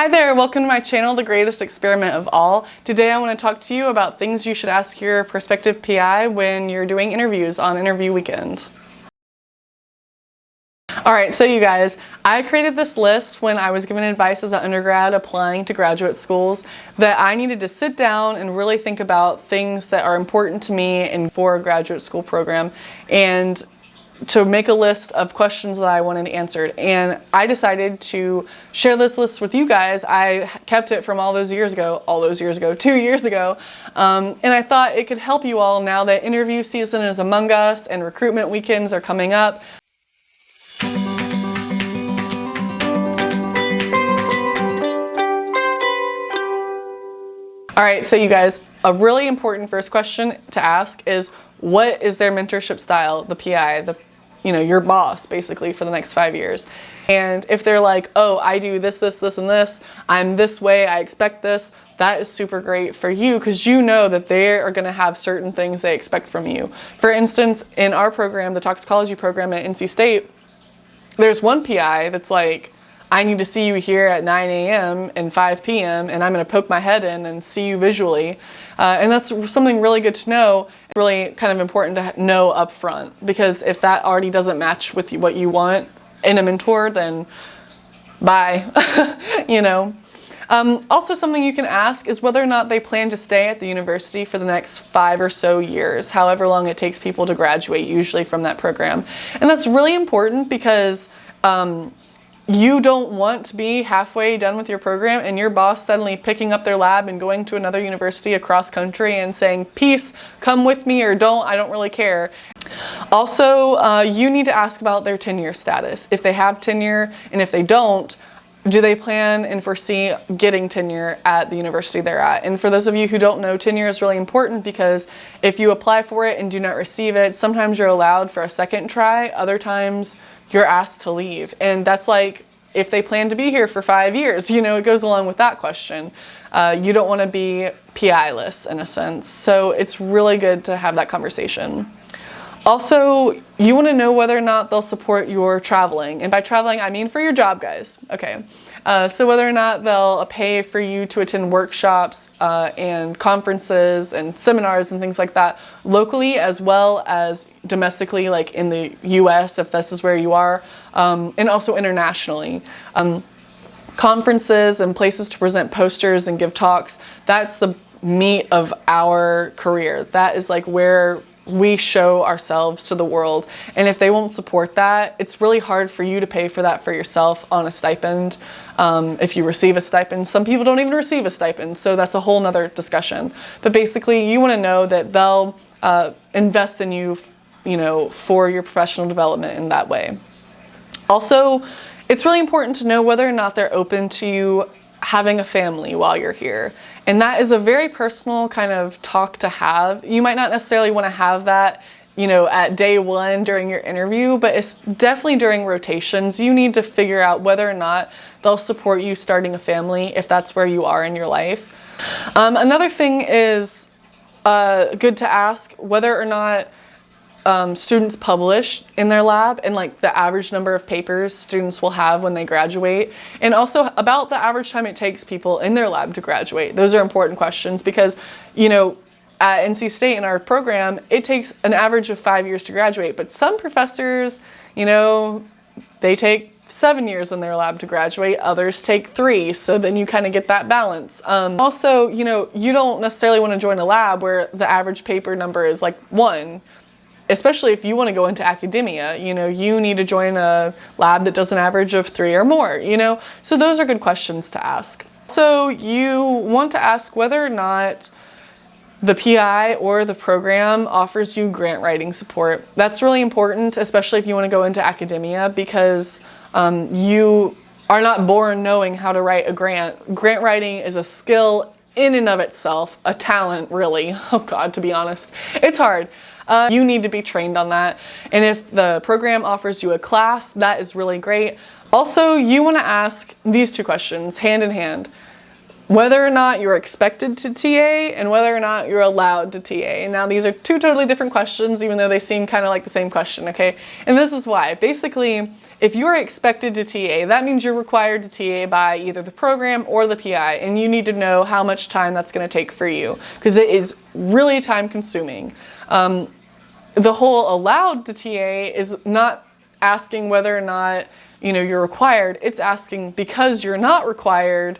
Hi there, welcome to my channel, The Greatest Experiment of All. Today I want to talk to you about things you should ask your prospective PI when you're doing interviews on interview weekend. Alright, so you guys, I created this list when I was given advice as an undergrad applying to graduate schools that I needed to sit down and really think about things that are important to me and for a graduate school program, and to make a list of questions that I wanted answered. And I decided to share this list with you guys. I kept it from all those years ago, 2 years ago. And I thought it could help you all now that interview season is among us and recruitment weekends are coming up. All right, so you guys, a really important first question to ask is, what is their mentorship style, the PI, your boss basically for the next 5 years? And if they're like, oh, I do this, this, this, and this, I'm this way, I expect this, that is super great for you because you know that they are going to have certain things they expect from you. For instance, in our program, the toxicology program at NC State, there's one PI that's like, I need to see you here at 9 a.m. and 5 p.m. and I'm going to poke my head in and see you visually. And that's something really good to know, really kind of important to know up front, because if that already doesn't match with what you want in a mentor, then bye, Also, something you can ask is whether or not they plan to stay at the university for the next 5 or so years, however long it takes people to graduate usually from that program. And that's really important because you don't want to be halfway done with your program and your boss suddenly picking up their lab and going to another university across country and saying, peace, come with me or don't, I don't really care. Also, you need to ask about their tenure status. If they have tenure, and if they don't, do they plan and foresee getting tenure at the university they're at? And for those of you who don't know, tenure is really important because if you apply for it and do not receive it, sometimes you're allowed for a second try, other times you're asked to leave. And that's like, if they plan to be here for 5 years, it goes along with that question. You don't want to be PI-less in a sense. So it's really good to have that conversation. Also, you want to know whether or not they'll support your traveling. And by traveling, I mean for your job, guys. Okay. So whether or not they'll pay for you to attend workshops and conferences and seminars and things like that locally as well as domestically, like in the US, if this is where you are, and also internationally. Conferences and places to present posters and give talks, that's the meat of our career. That is like where we show ourselves to the world. And if they won't support that, it's really hard for you to pay for that for yourself on a stipend. If you receive a stipend, some people don't even receive a stipend, so that's a whole nother discussion. But basically, you want to know that they'll invest in you, for your professional development in that way. Also, it's really important to know whether or not they're open to you having a family while you're here. And that is a very personal kind of talk to have. You might not necessarily want to have that, at day one during your interview, but it's definitely during rotations. You need to figure out whether or not they'll support you starting a family if that's where you are in your life. Another thing is good to ask whether or not students publish in their lab and like the average number of papers students will have when they graduate, and also about the average time it takes people in their lab to graduate. Those are important questions because, at NC State in our program, it takes an average of 5 years to graduate, but some professors, they take 7 years in their lab to graduate, others take 3, so then you kind of get that balance. Also, you don't necessarily want to join a lab where the average paper number is like 1. Especially if you want to go into academia, you need to join a lab that does an average of 3 or more, So those are good questions to ask. So you want to ask whether or not the PI or the program offers you grant writing support. That's really important, especially if you want to go into academia, because you are not born knowing how to write a grant. Grant writing is a skill in and of itself, a talent really. Oh God, to be honest, it's hard. You need to be trained on that. And if the program offers you a class, that is really great. Also, you want to ask these 2 questions hand in hand. Whether or not you're expected to TA and whether or not you're allowed to TA. Now, these are 2 totally different questions, even though they seem kind of like the same question, okay? And this is why. Basically, if you're expected to TA, that means you're required to TA by either the program or the PI, and you need to know how much time that's going to take for you, because it is really time consuming. The whole allowed to TA is not asking whether or not, you know, you're required. It's asking, because you're not required,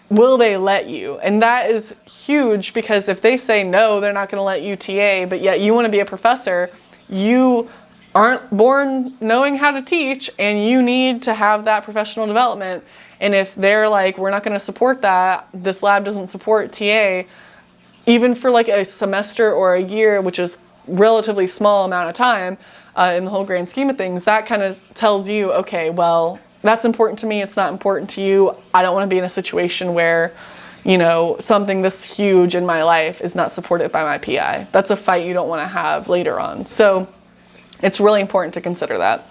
will they let you? And that is huge, because if they say no, they're not going to let you TA, but yet you want to be a professor, you aren't born knowing how to teach, and you need to have that professional development. And if they're like, we're not going to support that, this lab doesn't support TA, even for like a semester or a year, which is relatively small amount of time in the whole grand scheme of things, that kind of tells you, okay, well, that's important to me, it's not important to you. I don't want to be in a situation where, you know, something this huge in my life is not supported by my PI. That's a fight you don't want to have later on. So it's really important to consider that.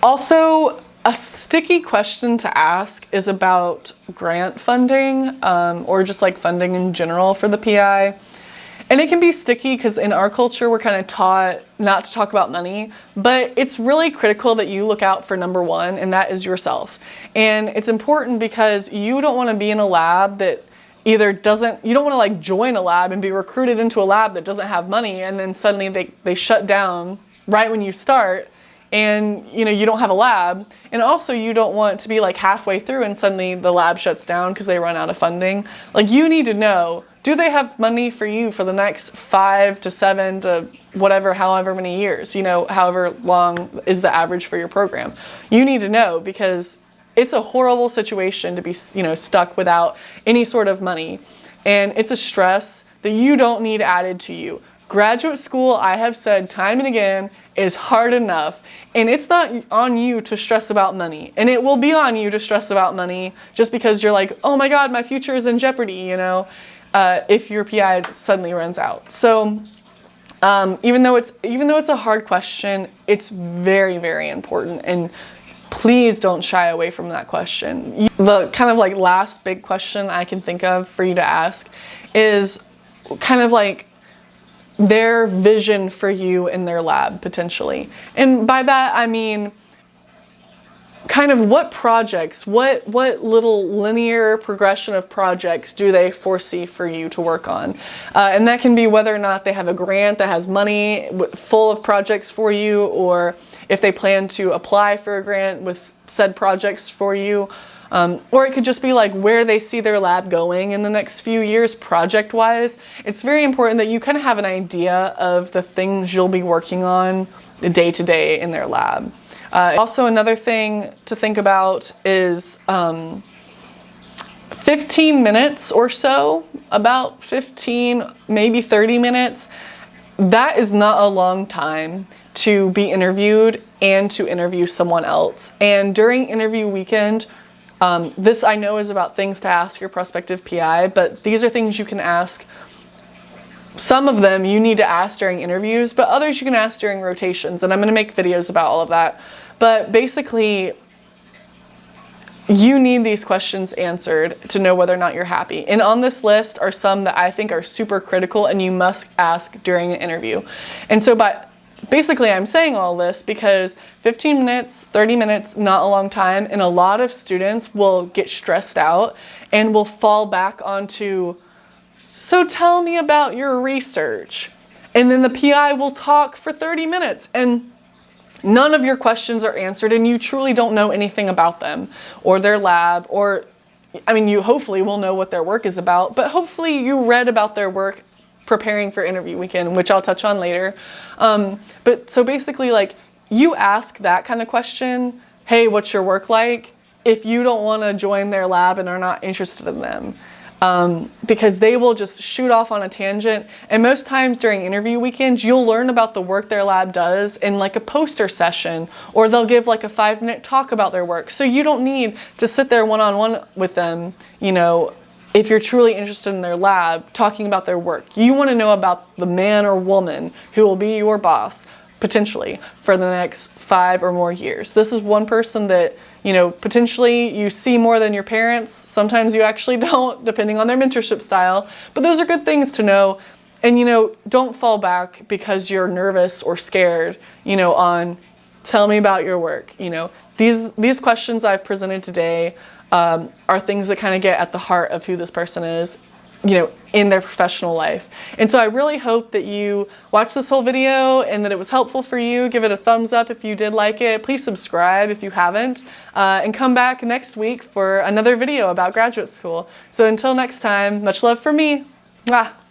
Also, a sticky question to ask is about grant funding, or just like funding in general for the PI. And it can be sticky because in our culture, we're kind of taught not to talk about money, but it's really critical that you look out for number one, and that is yourself. And it's important because you don't want to be in a lab that either doesn't, you don't want to like join a lab and be recruited into a lab that doesn't have money, and then suddenly they shut down right when you start, and you know, you don't have a lab. And also you don't want to be like halfway through and suddenly the lab shuts down because they run out of funding. Like, you need to know, do they have money for you for the next 5 to 7 to whatever, however many years, you know, however long is the average for your program. You need to know, because it's a horrible situation to be, you know, stuck without any sort of money. And it's a stress that you don't need added to you. Graduate school, I have said time and again, is hard enough, and it's not on you to stress about money. And it will be on you to stress about money just because you're like, oh my God, my future is in jeopardy, you know, if your PI suddenly runs out. So even though it's a hard question, it's very, very important, and please don't shy away from that question. The kind of like last big question I can think of for you to ask is kind of like their vision for you in their lab, potentially. And by that, I mean kind of what projects, what little linear progression of projects do they foresee for you to work on? And that can be whether or not they have a grant that has money full of projects for you, or if they plan to apply for a grant with said projects for you. Or it could just be like where they see their lab going in the next few years project-wise. It's very important that you kind of have an idea of the things you'll be working on day-to-day in their lab. Also, another thing to think about is 15 minutes or so, about 15, maybe 30 minutes. That is not a long time to be interviewed and to interview someone else. And during interview weekend, this I know is about things to ask your prospective PI, but these are things you can ask. Some of them you need to ask during interviews, but others you can ask during rotations, and I'm going to make videos about all of that. But basically, you need these questions answered to know whether or not you're happy. And on this list are some that I think are super critical and you must ask during an interview. And so basically I'm saying all this because 15 minutes, 30 minutes, not a long time, and a lot of students will get stressed out and will fall back onto, so tell me about your research. And then the PI will talk for 30 minutes and none of your questions are answered, and you truly don't know anything about them or their lab, or, I mean, you hopefully will know what their work is about, but hopefully you read about their work preparing for interview weekend, which I'll touch on later. But so basically, like, you ask that kind of question, hey, what's your work like, if you don't want to join their lab and are not interested in them. Because they will just shoot off on a tangent. And most times during interview weekends, you'll learn about the work their lab does in like a poster session, or they'll give like a 5-minute talk about their work. So you don't need to sit there one-on-one with them, you know, if you're truly interested in their lab, talking about their work. You want to know about the man or woman who will be your boss, potentially, for the next 5 or more years. This is one person that, you know, potentially you see more than your parents. Sometimes you actually don't, depending on their mentorship style. But those are good things to know. And, you know, don't fall back because you're nervous or scared, you know, on Tell me about your work. You know, these questions I've presented today are things that kind of get at the heart of who this person is, you know, in their professional life. And so I really hope that you watched this whole video and that it was helpful for you. Give it a thumbs up if you did like it. Please subscribe if you haven't, and come back next week for another video about graduate school. So until next time, much love from me. Mwah.